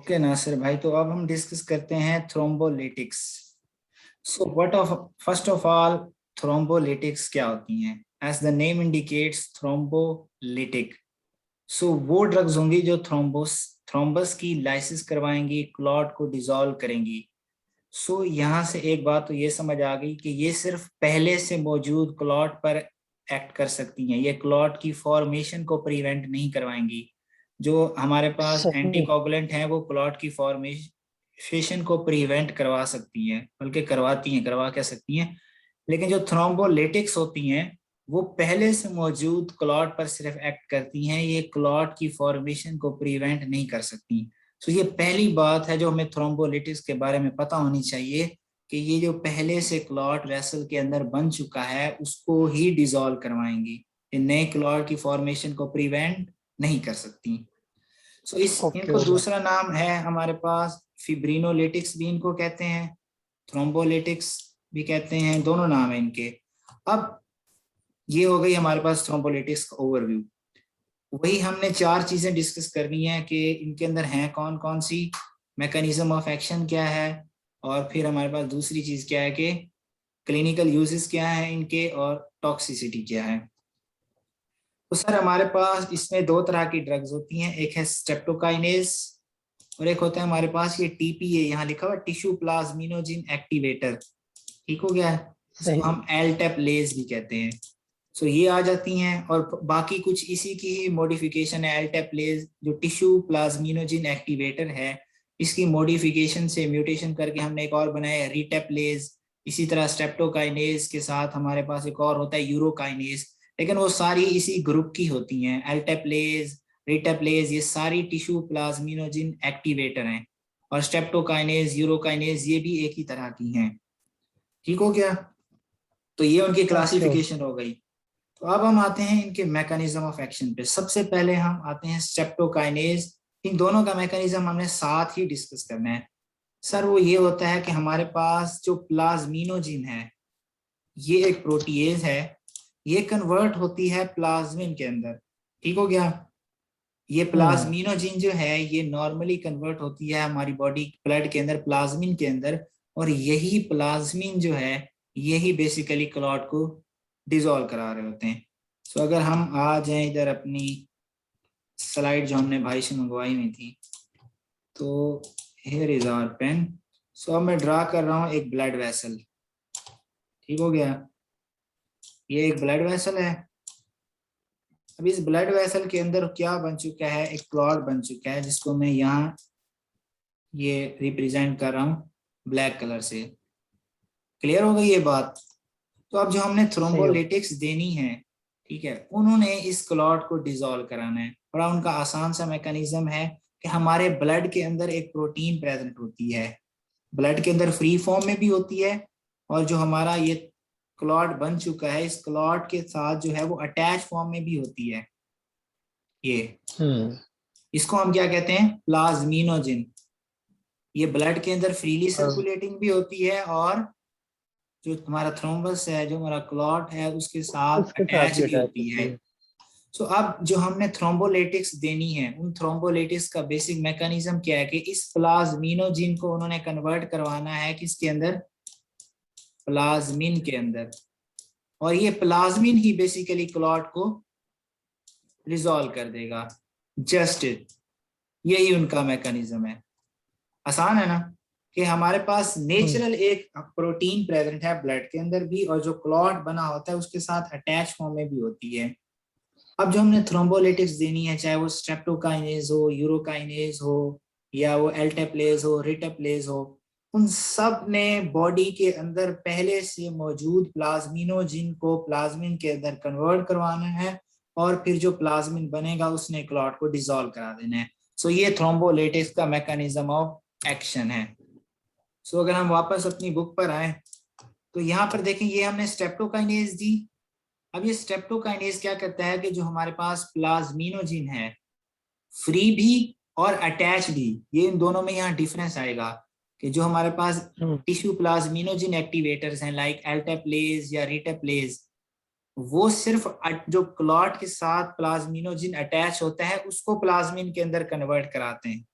Okay Nasir भाई, तो अब हम डिस्कस करते हैं thrombolytics. So what of first of all, thrombolytics क्या होती हैं? As the name indicates, thrombolytic. So वो ड्रग्स होंगी जो थ्रोम्बस की लाइसिस करवाएंगी, क्लॉट को डिसॉल्व करेंगी। सो यहाँ से एक बात तो ये समझ आ गई कि ये सिर्फ पहले से मौजूद क्लॉट पर एक्ट कर सकती हैं, ये क्लॉट की फॉर्मेशन को प्रिवेंट नहीं करवाएंगी। जो हमारे पास सही। एंटीकोगुलेंट हैं वो क्लॉट की फॉर्मेशन को प्रिवेंट करवा सकती हैं, बल्कि करवाती हैं, करवा कह सकती हैं। लेकिन जो थ्रोम्बोलिटिक्स होती हैं वो पहले से मौजूद क्लॉट पर सिर्फ एक्ट करती हैं, ये क्लॉट की फॉर्मेशन को प्रिवेंट नहीं कर सकती। तो ये पहली बात है जो हमें थ्रोम्बोलिटिक्स के बारे में पता होनी चाहिए कि ये जो पहले से क्लॉट वेसल के अंदर बन चुका है उसको ही डिसॉल्व करवाएंगी, ये नए क्लॉट की फॉर्मेशन को प्रिवेंट नहीं कर सकती। सो ओके इनको ओके। दूसरा नाम है हमारे पास फिब्रिनोलिटिक्स भी इनको कहते हैं, थ्रोम्बोलिटिक्स भी कहते हैं, दोनों नाम है इनके। अब ये हो गई हमारे पास थ्रोम्बोलिटिक्स का ओवरव्यू। वही हमने चार चीजें डिस्कस करनी है कि इनके अंदर हैं कौन कौन सी, मैकेनिज्म ऑफ एक्शन क्या है, और फिर हमारे पास दूसरी चीज क्या है कि क्लिनिकल यूजेस क्या है इनके, और टॉक्सिसिटी क्या है। तो सर हमारे पास इसमें दो तरह की ड्रग्स होती हैं, एक है स्ट्रेप्टोकाइनेज और एक होता है हमारे पास ये टीपीए, यहाँ लिखा हुआ टिश्यू प्लाज्मिनोजिन एक्टिवेटर। ठीक हो गया है, इसको सही। हम एलटेपलेज भी कहते हैं। सो ये आ जाती हैं, और बाकी कुछ इसी की ही मॉडिफिकेशन है। एल्टेप्लेज जो टिश्यू प्लाज्मिनोजिन एक्टिवेटर है, इसकी मॉडिफिकेशन से म्यूटेशन करके हमने एक और बनाया है रिटेप्लेज। इसी तरह स्ट्रेप्टोकाइनेज के साथ हमारे पास एक और होता है यूरोकाइनेज, लेकिन वो सारी इसी ग्रुप की होती हैं। एल्टेप्लेज, रिटेप्लेज, ये सारी टिश्यू प्लाज्मिनोजिन एक्टिवेटर हैं, और स्ट्रेप्टोकाइनेज, यूरोकाइनेज ये भी एक ही तरह की हैं। ठीक हो गया, तो ये उनकी ओके ओके। क्लासिफिकेशन हो गई। तो अब हम आते हैं इनके मैकेनिज्म ऑफ एक्शन पे। सबसे पहले हम आते हैं स्ट्रेप्टोकाइनेज। इन दोनों का मैकेनिज्म हमने साथ ही डिस्कस करना है। सर वो ये होता है कि हमारे पास जो प्लाज्मिनोजिन है, ये एक प्रोटीएज है, ये कन्वर्ट होती है प्लाज्मिन के अंदर। ठीक हो गया, ये हम्म। प्लाज्मिनोजिन जो है ये नॉर्मली कन्वर्ट होती है हमारी बॉडी ब्लड के अंदर प्लाज्मिन के अंदर, और यही प्लाज्मिन जो है यही बेसिकली क्लॉट को डिसॉल्व करा रहे होते हैं। सो अगर हम आ जाएं इधर अपनी स्लाइड जो हमने भाई से मंगवाई हुई थी, तो हियर इज आवर पेन। सो अब मैं ड्रा कर रहा हूँ एक ब्लड वेसल। ठीक हो गया, ये एक ब्लड वेसल है। अब इस ब्लड वेसल के अंदर क्या बन चुका है, एक क्लॉट बन चुका है, जिसको मैं यहाँ ये रिप्रेजेंट कर रहा हूँ ब्लैक कलर से। क्लियर हो गई ये बात? तो अब जो हमने सही हो। थ्रोम्बोलिटिक्स देनी है, ठीक है, उन्होंने इस क्लॉट को डिसॉल्व कराना है। बड़ा उनका आसान सा मैकेनिज्म है कि हमारे ब्लड के अंदर एक प्रोटीन प्रेजेंट होती है, ब्लड के अंदर फ्री फॉर्म में भी होती है, और जो हमारा ये क्लॉट बन चुका है इस क्लॉट के साथ जो है वो अटैच फॉर्म में भी होती है। ये हम्म। इसको हम क्या कहते हैं, प्लाज्मिनोजिन। ये ब्लड के अंदर फ्रीली और सर्कुलेटिंग भी होती है, और जो हमारा थ्रोम्बस है, जो हमारा क्लॉट है, उसके साथ उसके साथ अटैच भी भी अटैच होती है। होती है। सो अब जो हमने थ्रोम्बोलिटिक्स देनी है, उन थ्रोम्बोलिटिक्स का बेसिक मैकेनिज्म क्या है कि इस प्लाज्मिनोजिन को उन्होंने कन्वर्ट करवाना है किसके अंदर, प्लाज्मिन के अंदर, और ये प्लाज्मिन ही बेसिकली क्लॉट को रिजॉल्व कर देगा। जस्ट यही उनका मैकेनिज्म है। आसान है ना, कि हमारे पास हम्म। नेचुरल एक प्रोटीन प्रेजेंट है ब्लड के अंदर भी, और जो क्लॉट बना होता है उसके साथ अटैच फॉर्म में भी होती है। अब जो हमने थ्रोम्बोलिटिक्स देनी है, चाहे वो स्ट्रेप्टोकाइनेज हो, यूरोकाइनेज हो, या वो एल्टेप्लेज हो, रिटेप्लेज हो, उन सब ने बॉडी के अंदर पहले से मौजूद प्लाज्मिनोजिन को प्लाज्मिन के अंदर कन्वर्ट करवाना है, और फिर जो प्लाज्मिन बनेगा उसने क्लॉट को डिसॉल्व करा देना है। सो ये थ्रोम्बोलिटिक्स का मैकेनिज्म ऑफ एक्शन है। सो अगर हम वापस अपनी बुक पर आए, तो यहाँ पर देखें ये हमने स्ट्रेप्टोकाइनेज दी। अब ये स्ट्रेप्टोकाइनेज क्या करता है कि जो हमारे पास प्लाज्मिनोजिन है, फ्री भी और अटैच भी, ये इन दोनों में यहाँ डिफरेंस आएगा कि जो हमारे पास हम्म। टिश्यू प्लाज्मिनोजिन एक्टिवेटर्स हैं लाइक एल्टेप्लेज या रिटेप्लेज, वो सिर्फ जो क्लॉट के साथ प्लाज्मिनोजिन अटैच होता है उसको प्लाज्मिन के अंदर कन्वर्ट कराते हैं।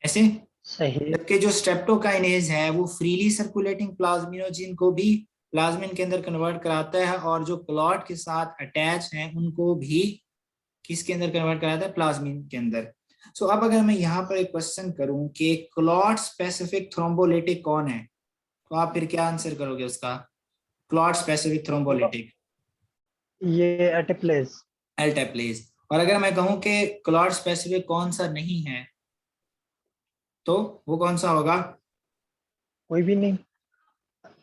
ऐसे। सही। जबकि जो स्ट्रेप्टोकाइनेज है वो फ्रीली सर्कुलेटिंग प्लाज्मिनोजिन को भी प्लाज्मिन के अंदर कन्वर्ट कराता है, और जो क्लॉट के साथ अटैच हैं उनको भी किसके अंदर कन्वर्ट कराता है, प्लाज्मिन के अंदर। सो अब अगर मैं यहाँ पर एक क्वेश्चन करूं कि क्लॉट स्पेसिफिक थ्रोम्बोलिटिक कौन है, तो आप फिर क्या आंसर करोगे उसका? क्लॉट स्पेसिफिक थ्रोम्बोलिटिक ये एटिप्लेज। एल्टेप्लेज। और अगर मैं कहूं कि क्लॉट स्पेसिफिक कौन सा नहीं है, तो वो कौन सा होगा? कोई भी नहीं।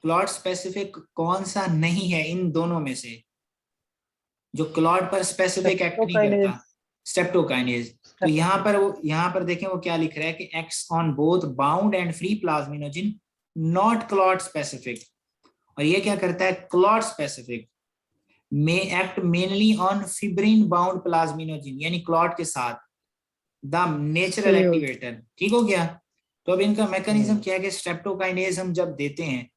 क्लॉट स्पेसिफिक कौन सा नहीं है इन दोनों में से, जो क्लॉट पर स्पेसिफिक एक्ट नहीं करता? स्ट्रेप्टोकाइनेज। स्ट्रेप्टोकाइनेज। तो यहाँ पर देखें वो क्या लिख रहा है कि acts on both bound and free plasminogen, not clot specific. और ये क्या करता है? Clot specific may act mainly on fibrin bound plasminogen, यानी क्लॉट के साथ द नेचुरल सही हो। एक्टिवेटर। ठीक हो गया। तो अब इनका मैकेनिज्म हम्म। क्या है कि स्ट्रेप्टोकाइनेज हम जब देते हैं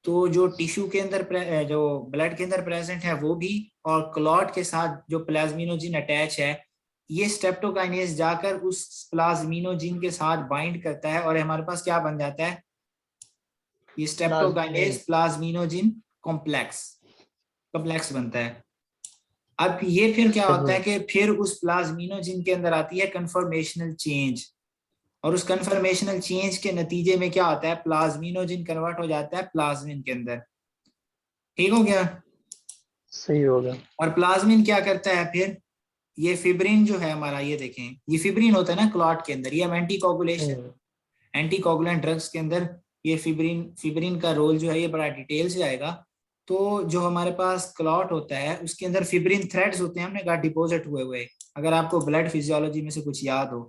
तो जो टिश्यू के अंदर जो ब्लड के अंदर प्रेजेंट है वो भी, और क्लॉट के साथ जो प्लाज्मिनोजिन अटैच है, ये स्ट्रेप्टोकाइनेज जाकर उस प्लाज्मिनोजिन के साथ बाइंड करता है और हमारे पास क्या बन जाता है? ये plasmin. Streptokinase plasminogen complex complex बनता है। अब ये फिर क्या होता सही। है कि फिर उस प्लाज्मिनोजिन के अंदर आती है कन्फर्मेशनल चेंज, और उस कन्फर्मेशनल चेंज के नतीजे में क्या होता है? प्लाज्मिनोजिन कन्वर्ट हो जाता है प्लाज्मिन के अंदर। ठीक हो गया। सही हो गया। और प्लाज्मिन क्या करता है फिर? ये फिब्रिन जो है हमारा, ये देखें, ये फिब्रिन होता है ना क्लॉट के अंदर, ये हम हम्म। एंटीकोगुलेंट ड्रग्स के अंदर ये फिब्रिन फिब्रिन का रोल जो है ये बड़ा डिटेल से आएगा। तो जो हमारे पास क्लॉट होता है उसके अंदर फिब्रिन थ्रेड्स होते हैं, हमने कहा डिपॉजिट हुए हुए। अगर आपको ब्लड फिजियोलॉजी में से कुछ याद हो,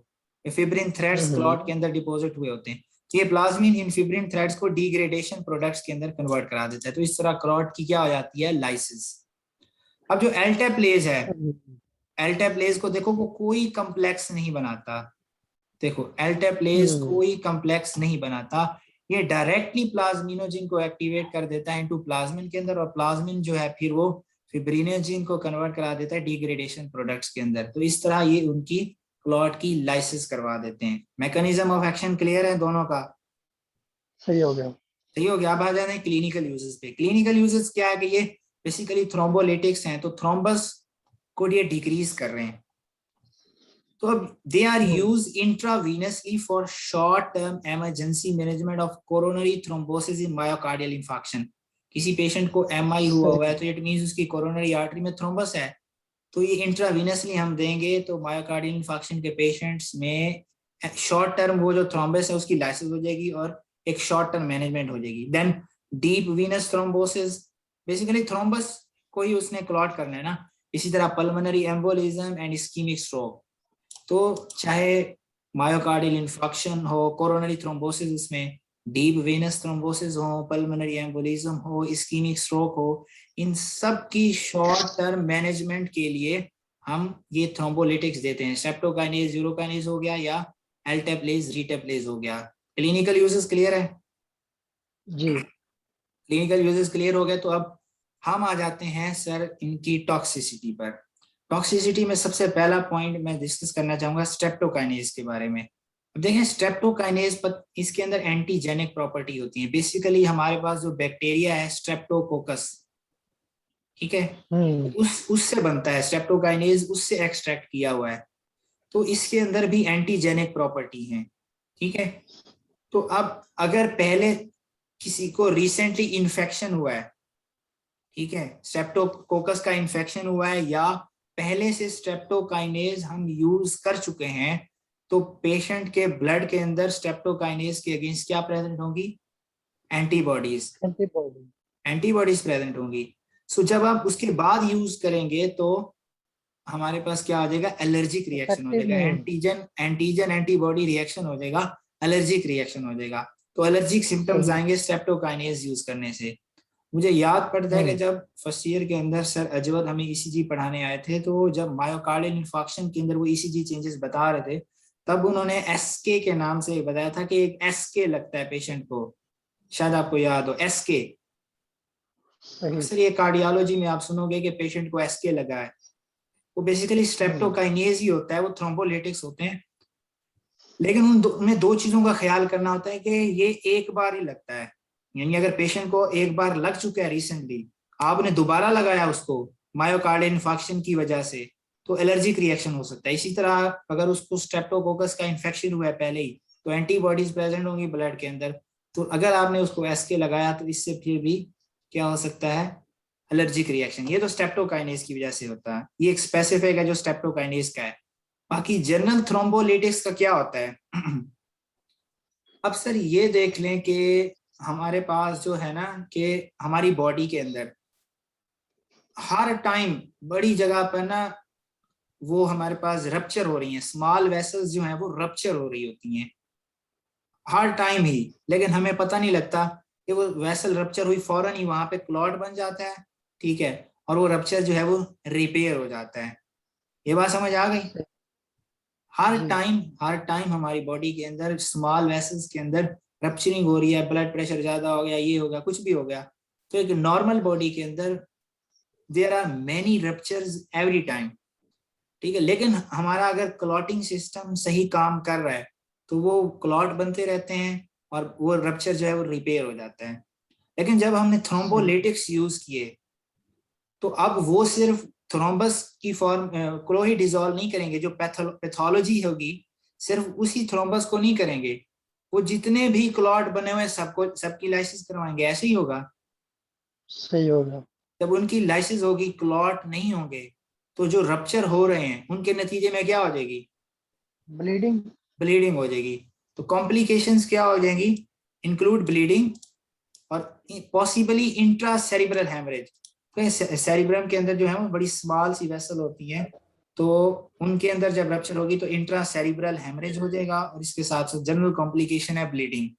ये फिब्रिन थ्रेड्स क्लॉट के अंदर डिपॉजिट हुए होते हैं। तो ये प्लाज्मिन इन फिब्रिन थ्रेड्स को डिग्रेडेशन प्रोडक्ट्स के अंदर कन्वर्ट करा देता है, तो इस तरह क्लॉट की क्या हो जाती है? लाइसिस। अब जो एल्टेप्लेज है, सही। एल्टेप्लेज को देखो वो कोई कम्प्लेक्स नहीं बनाता। देखो एल्टेप्लेज हम्म। कोई कम्प्लेक्स नहीं बनाता, ये डायरेक्टली प्लाज्मिनोजिन को एक्टिवेट कर देता है इनटू प्लाज्मिन के अंदर, और प्लाज्मिन जो है फिर वो फिब्रिनोजिन को कन्वर्ट करा देता है डिग्रेडेशन प्रोडक्ट्स के अंदर। तो इस तरह ये उनकी क्लॉट की लाइसिस करवा देते हैं। मैकेनिज्म ऑफ एक्शन क्लियर है दोनों का? सही हो गया। सही हो गया। अब आ जाते हैं क्लिनिकल यूजेस पे। क्लिनिकल यूजेस क्या है कि ये बेसिकली थ्रोम्बोलिटिक्स हैं, तो थ्रोम्बस को ये डिक्रीज कर रहे हैं। तो अब they are hmm. Use intravenously for short term emergency management of coronary thrombosis in myocardial infarction. किसी पेशेंट को एमआई हुआ हुआ है, सही। तो इट मींस उसकी कोरोनरी आर्टरी में थ्रोम्बस है, तो ये इंट्रावीनसली हम देंगे तो मायोकार्डियल इंफाक्शन के पेशेंट्स में शॉर्ट टर्म वो जो थ्रोम्बस है उसकी लाइसिस हो जाएगी और एक शॉर्ट टर्म मैनेजमेंट हो जाएगी। Then deep venous thrombosis, basically thrombus को ही उसने क्लॉट करना है ना। इसी तरह pulmonary embolism and ischaemic stroke, तो चाहे मायोकार्डियल इंफाक्शन हो, कोरोनरी थ्रोम्बोसिस, उसमें डीप वेनस थ्रोम्बोसिस हो, पल्मोनरी एम्बोलिज्म हो, इस्कीमिक स्ट्रोक हो, इन सब की शॉर्ट टर्म मैनेजमेंट के लिए हम ये थ्रोम्बोलिटिक्स देते हैं। स्ट्रेप्टोकाइनेज, यूरोकाइनेज हो गया, या एल्टेप्लेज, रीटेप्लेज हो गया। क्लिनिकल यूजेस क्लियर है? जी। क्लिनिकल यूजेस क्लियर हो गए, तो अब हम आ जाते हैं सर इनकी टॉक्सिसिटी पर। टॉक्सिसिटी में सबसे पहला पॉइंट मैं डिस्कस करना चाहूंगा स्ट्रेप्टोकाइनेज के बारे में। अब देखें स्ट्रेप्टोकाइनेज पर इसके अंदर एंटीजेनिक प्रॉपर्टी होती है। बेसिकली हमारे पास जो बैक्टीरिया है स्ट्रेप्टोकोकस, ठीक है, हम्म। उससे बनता है स्ट्रेप्टोकाइनेज, उससे एक्सट्रैक्ट किया हुआ है, तो इसके अंदर भी एंटीजेनिक प्रॉपर्टी है। ठीक है। तो अब अगर पहले किसी को रिसेंटली इन्फेक्शन हुआ है, ठीक है, स्ट्रेप्टोकोकस का इन्फेक्शन हुआ है, या पहले से स्ट्रेप्टोकाइनेज हम यूज कर चुके हैं, तो पेशेंट के ब्लड के अंदर स्ट्रेप्टोकाइनेज के अगेंस्ट क्या प्रेजेंट होंगी? एंटीबॉडीज। एंटीबॉडी। एंटीबॉडीज प्रेजेंट होंगी। सो जब आप उसके बाद यूज करेंगे तो हमारे पास क्या हो जाएगा? एलर्जिक रिएक्शन हो इफेक्टिव जाएगा, नहीं होगी। एंटीजन एंटीजन एंटीबॉडी रिएक्शन हो जाएगा, एलर्जिक रिएक्शन हो जाएगा। तो एलर्जिक सिम्टम्स सही। आएंगे स्ट्रेप्टोकाइनेज यूज करने से। मुझे याद पड़ता है कि हम्म। जब फर्स्ट ईयर के अंदर सर अजवद हमें ईसीजी पढ़ाने आए थे, तो जब मायोकार्डियल इंफाक्शन के अंदर वो ईसीजी चेंजेस बता रहे थे, तब उन्होंने एसके के नाम से बताया था कि एक एसके लगता है पेशेंट को, शायद आपको याद हो एसके। सही। अक्सर ये कार्डियोलॉजी में आप सुनोगे कि पेशेंट को एसके लगा है, वो बेसिकली हम्म। स्ट्रेप्टोकाइनेज ही होता है, वो थ्रोम्बोलिटिक्स होते हैं। लेकिन उनमें दो चीजों का ख्याल करना होता है कि ये एक बार ही लगता है, यानी अगर पेशेंट को एक बार लग चुका है रिसेंटली, आपने दोबारा लगाया उसको मायोकार्डियल इन्फेक्शन की वजह से, तो एलर्जिक रिएक्शन हो सकता है। इसी तरह अगर उसको स्ट्रेप्टोकोकस का इन्फेक्शन हुआ है पहले ही, तो एंटीबॉडीज प्रेजेंट होंगी ब्लड के अंदर, तो अगर आपने उसको एसके लगाया तो इससे फिर भी क्या हो सकता है, एलर्जिक रिएक्शन। ये तो स्ट्रेप्टोकाइनेज की वजह से होता है, ये एक स्पेसिफिक है जो स्ट्रेप्टोकाइनेज का है। बाकी जनरल थ्रोम्बोलिटिक्स का क्या होता है? अब सर ये देख लें कि हमारे पास जो है ना, कि हमारी बॉडी के अंदर हर टाइम बड़ी जगह पर ना वो हमारे पास रप्चर हो रही हैं, स्मॉल वेसल्स जो हैं वो रप्चर हो रही होती हैं हर टाइम ही, लेकिन हमें पता नहीं लगता कि वो वेसल रप्चर हुई, फौरन ही वहां पे क्लॉट बन जाता है, ठीक है, और वो रप्चर जो है वो रिपेयर हो जाता है। ये बात समझ आ गई? सही। हर जी। टाइम हर टाइम हमारी बॉडी के अंदर स्मॉल वेसल्स के अंदर रप्चरिंग हो रही है, ब्लड प्रेशर ज्यादा हो गया, ये हो गया, कुछ भी हो गया, तो एक नॉर्मल बॉडी के अंदर there are many ruptures every time, ठीक है। लेकिन हमारा अगर क्लॉटिंग सिस्टम सही काम कर रहा है तो वो क्लॉट बनते रहते हैं और वो रप्चर जो है वो रिपेयर हो जाता है। लेकिन जब हमने सही। थ्रोम्बोलिटिक्स यूज किए तो अब वो सिर्फ थ्रोम्बस की फॉर्म को ही डिसॉल्व नहीं करेंगे, जो पैथोलॉजी होगी सिर्फ उसी थ्रोम्बस को नहीं करेंगे, वो जितने भी क्लॉट बने हुए सबको सबकी लाइसिस करवाएंगे। ऐसे ही होगा, सही हो गया। जब उनकी लाइसिस होगी क्लॉट नहीं होंगे, तो जो रप्चर हो रहे हैं उनके नतीजे में क्या हो जाएगी, ब्लीडिंग। ब्लीडिंग हो जाएगी। तो कॉम्प्लिकेशंस क्या हो जाएंगी, इंक्लूड ब्लीडिंग और पॉसिबली इंट्रा सेरिब्रल हेमरेज। तो सेरिब्रम के अंदर जो है वो बड़ी स्मॉल सी वेसल होती है, तो उनके अंदर जब रप्चर होगी तो इंट्रा सेरिब्रल हेमरेज हो जाएगा, और इसके साथ साथ जनरल कॉम्प्लिकेशन है ब्लीडिंग।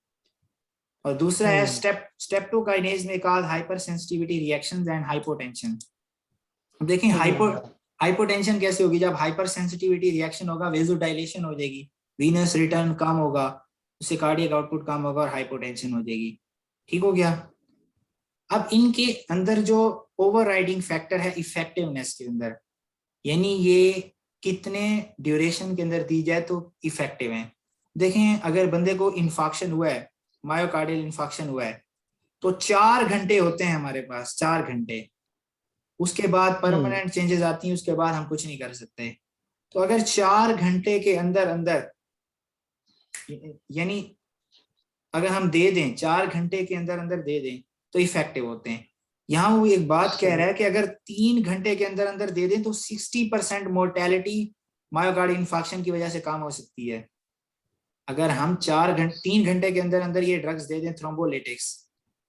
और दूसरा है स्टेप्टोकाइनेज में cause hyper sensitivity reactions and hypotension. देखें सही हो गया। हाइपोटेंशन कैसे होगी, जब हाइपर सेंसिटिविटी रिएक्शन होगा वेजोडाइलेशन हो जाएगी, वीनस रिटर्न कम होगा, उससे कार्डियक आउटपुट कम होगा और हाइपोटेंशन हो जाएगी। ठीक हो गया। अब इनके अंदर जो ओवरराइडिंग फैक्टर है इफेक्टिवनेस के अंदर, यानी ये कितने ड्यूरेशन के अंदर दी जाए तो इफेक्टिव है। देखें अगर बंदे को इन्फेक्शन हुआ है, मायोकार्डियल इन्फेक्शन हुआ है, तो 4 घंटे होते हैं हमारे पास, 4 घंटे, उसके बाद हम्म। परमानेंट चेंजेस आती हैं, उसके बाद हम कुछ नहीं कर सकते। तो अगर 4 घंटे के अंदर अंदर, यानी अगर हम दे दें 4 घंटे के अंदर अंदर दे दें तो इफेक्टिव होते हैं। यहाँ वो एक बात कह सही। रहा है कि अगर 3 घंटे के अंदर अंदर दे दें तो 60% मोर्टेलिटी मायोकार्डियल इन्फेक्शन की वजह से कम हो सकती है। अगर हम 3 घंटे के अंदर अंदर ये ड्रग्स दे दें थ्रोम्बोलिटिक्स,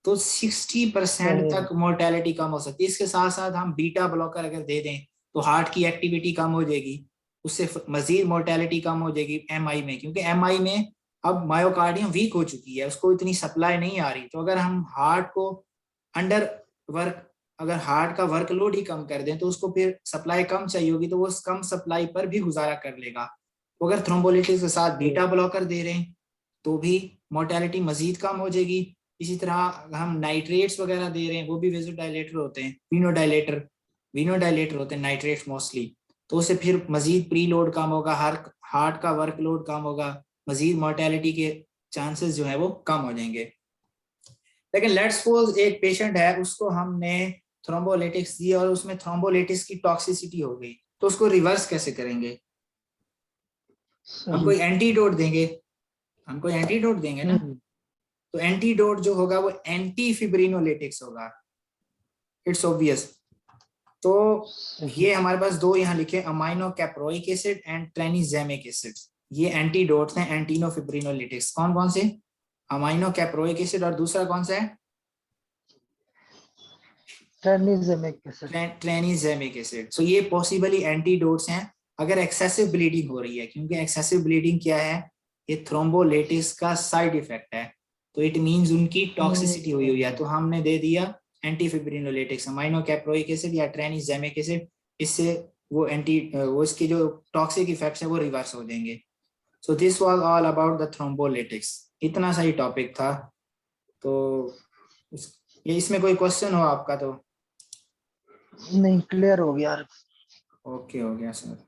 तो 60% सही। तक मोर्टेलिटी कम हो सकती है। इसके साथ साथ हम बीटा ब्लॉकर अगर दे दें तो हार्ट की एक्टिविटी कम हो जाएगी, उससे मजीद मोर्टेलिटी कम हो जाएगी एमआई में, क्योंकि एमआई में अब मायोकार्डियम वीक हो चुकी है, उसको इतनी सप्लाई नहीं आ रही। तो अगर हम हार्ट को अंडर वर्क, अगर हार्ट का वर्कलोड ही कम कर दें तो उसको फिर सप्लाई कम चाहिए होगी, तो वो उस कम सप्लाई पर भी गुजारा कर लेगा। तो अगर थ्रोम्बोलिटिक्स के साथ सही। बीटा ब्लॉकर दे रहे हैं तो भी मोर्टेलिटी मजीद कम हो जाएगी। इसी तरह हम नाइट्रेट्स वगैरह दे रहे हैं, वो भी वेजोडाइलेटर होते हैं, विनोडाइलेटर होते हैं नाइट्रेट्स मोस्टली, तो उससे फिर मजीद प्री लोड कम होगा, हार्ट का वर्कलोड कम होगा, मजीद मोर्टेलिटी के चांसेस जो है वो कम हो जाएंगे। लेकिन लेट्स सपोज एक पेशेंट है, उसको हमने थ्रोम्बोलिटिक्स दी और उसमें थ्रोम्बोलिटिक्स की टॉक्सिसिटी हो गई, तो उसको रिवर्स कैसे करेंगे? हम सही। कोई एंटीडोट देंगे, हम कोई एंटीडोट देंगे ना, हम्म। तो एंटीडोट जो होगा वो एंटी फिब्रिनोलिटिक्स होगा, इट्स ऑब्वियस। तो सही। ये हमारे पास दो यहाँ लिखे, amino caproic acid and tranexamic acid, ये एंटीडोट्स हैं एंटीनो फिब्रिनोलिटिक्स। कौन कौन से? अमाइनो कैप्रोइक एसिड और दूसरा कौन सा है? ट्रेनिजेमिक एसिड। ट्रेनिजेमिक एसिड। सो ये पॉसिबली एंटीडोट्स हैं अगर एक्सेसिव ब्लीडिंग हो रही है, क्योंकि एक्सेसिव ब्लीडिंग क्या है, ये थ्रोम्बोलिटिस का साइड इफेक्ट है, तो इट मींस उनकी टॉक्सिसिटी हुई हुई है। तो हमने दे दिया एंटीफिब्रिनोलिटिक्स, अमाइनो कैप्रोइक एसिड या ट्रेनिजेमिक एसिड, इससे वो इसके जो टॉक्सिक इफेक्ट्स है वो रिवर्स हो जाएंगे। So this was all about the thrombolytics. इतना सही टॉपिक था। तो ये इसमें कोई क्वेश्चन हो आपका तो? नहीं, क्लियर हो गया। ओके, हो गया सर।